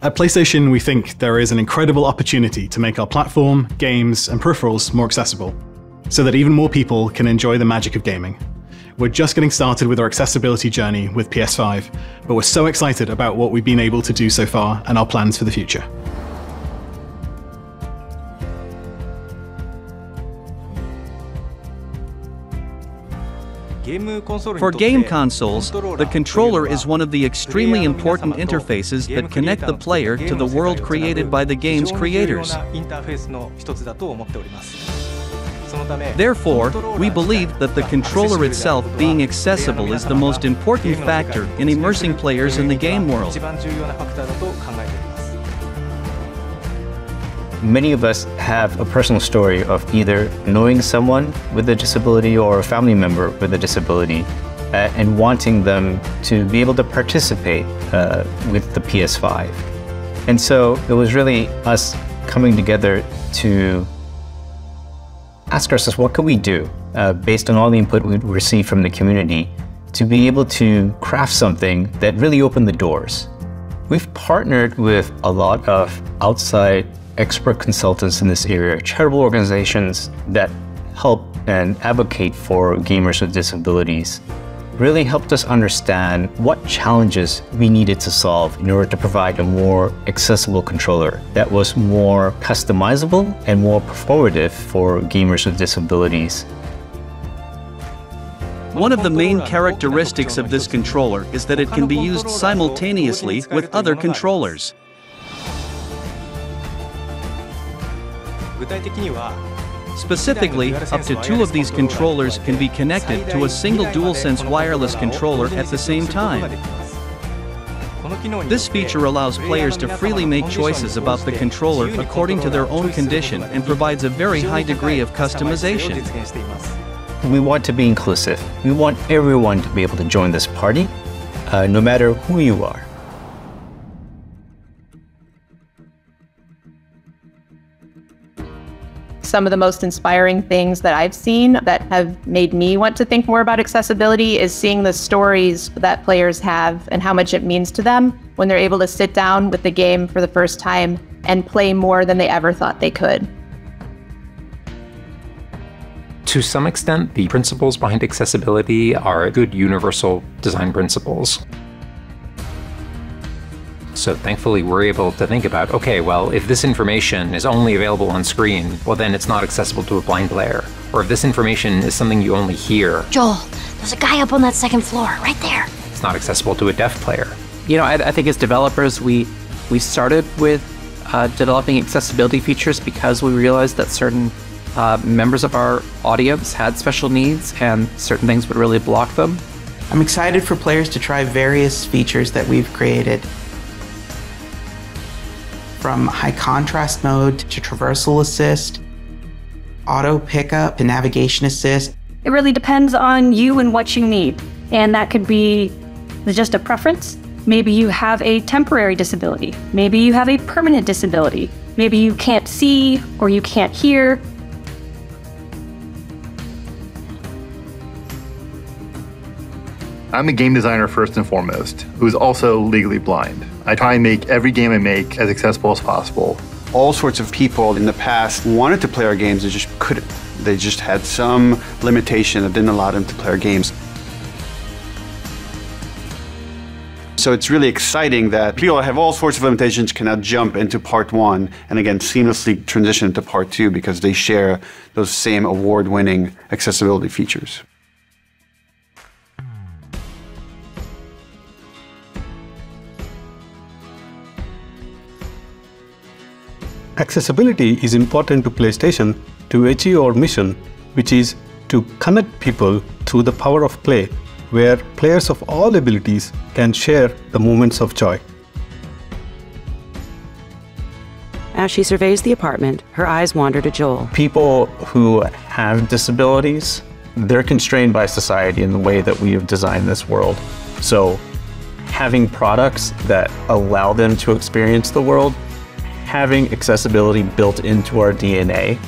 At PlayStation, we think there is an incredible opportunity to make our platform, games, and peripherals more accessible, so that even more people can enjoy the magic of gaming. We're just getting started with our accessibility journey with PS5, but we're so excited about what we've been able to do so far and our plans for the future. For game consoles, the controller is one of the extremely important interfaces that connect the player to the world created by the game's creators. Therefore, we believe that the controller itself being accessible is the most important factor in immersing players in the game world. Many of us have a personal story of either knowing someone with a disability or a family member with a disability and wanting them to be able to participate with the PS5. And so it was really us coming together to ask ourselves, what could we do based on all the input we received from the community to be able to craft something that really opened the doors. We've partnered with a lot of outside expert consultants in this area, charitable organizations that help and advocate for gamers with disabilities, really helped us understand what challenges we needed to solve in order to provide a more accessible controller that was more customizable and more performative for gamers with disabilities. One of the main characteristics of this controller is that it can be used simultaneously with other controllers. Specifically, up to 2 of these controllers can be connected to a single DualSense wireless controller at the same time. This feature allows players to freely make choices about the controller according to their own condition and provides a very high degree of customization. We want to be inclusive. We want everyone to be able to join this party, no matter who you are. Some of the most inspiring things that I've seen that have made me want to think more about accessibility is seeing the stories that players have and how much it means to them when they're able to sit down with the game for the first time and play more than they ever thought they could. To some extent, the principles behind accessibility are good universal design principles. So thankfully, we're able to think about, okay, well, if this information is only available on screen, well, then it's not accessible to a blind player. Or if this information is something you only hear, Joel, there's a guy up on that second floor, right there. It's not accessible to a deaf player. You know, I think as developers, we started with developing accessibility features because we realized that certain members of our audience had special needs and certain things would really block them. I'm excited for players to try various features that we've created. From high contrast mode to traversal assist, auto pickup to navigation assist. It really depends on you and what you need. And that could be just a preference. Maybe you have a temporary disability. Maybe you have a permanent disability. Maybe you can't see or you can't hear. I'm a game designer first and foremost, who's also legally blind. I try and make every game I make as accessible as possible. All sorts of people in the past wanted to play our games, they just couldn't. They just had some limitation that didn't allow them to play our games. So it's really exciting that people that have all sorts of limitations can now jump into part 1 and again seamlessly transition into part 2 because they share those same award-winning accessibility features. Accessibility is important to PlayStation to achieve our mission, which is to connect people through the power of play, where players of all abilities can share the moments of joy. As she surveys the apartment, her eyes wander to Joel. People who have disabilities, they're constrained by society in the way that we have designed this world. So having products that allow them to experience the world, having accessibility built into our DNA,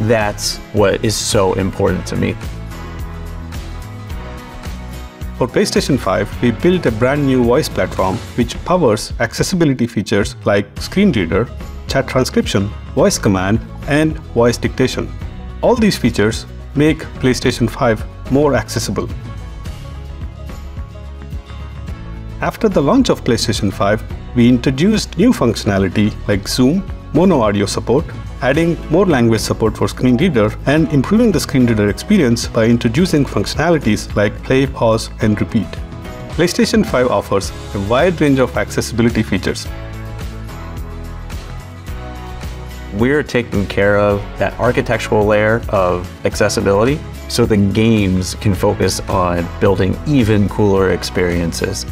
that's what is so important to me. For PlayStation 5, we built a brand new voice platform which powers accessibility features like screen reader, chat transcription, voice command, and voice dictation. All these features make PlayStation 5 more accessible. After the launch of PlayStation 5, we introduced new functionality like Zoom, mono audio support, adding more language support for screen reader, and improving the screen reader experience by introducing functionalities like play, pause, and repeat. PlayStation 5 offers a wide range of accessibility features. We're taking care of that architectural layer of accessibility so the games can focus on building even cooler experiences.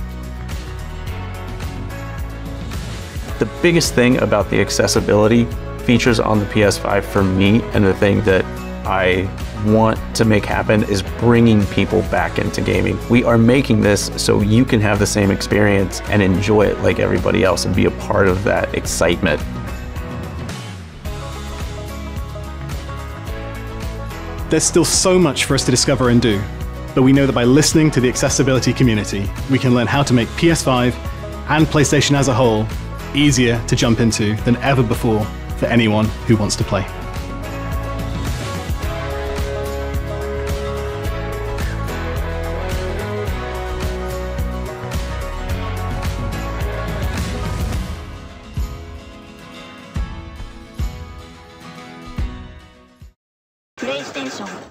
The biggest thing about the accessibility features on the PS5 for me, and the thing that I want to make happen, is bringing people back into gaming. We are making this so you can have the same experience and enjoy it like everybody else and be a part of that excitement. There's still so much for us to discover and do, but we know that by listening to the accessibility community, we can learn how to make PS5 and PlayStation as a whole easier to jump into than ever before for anyone who wants to play. PlayStation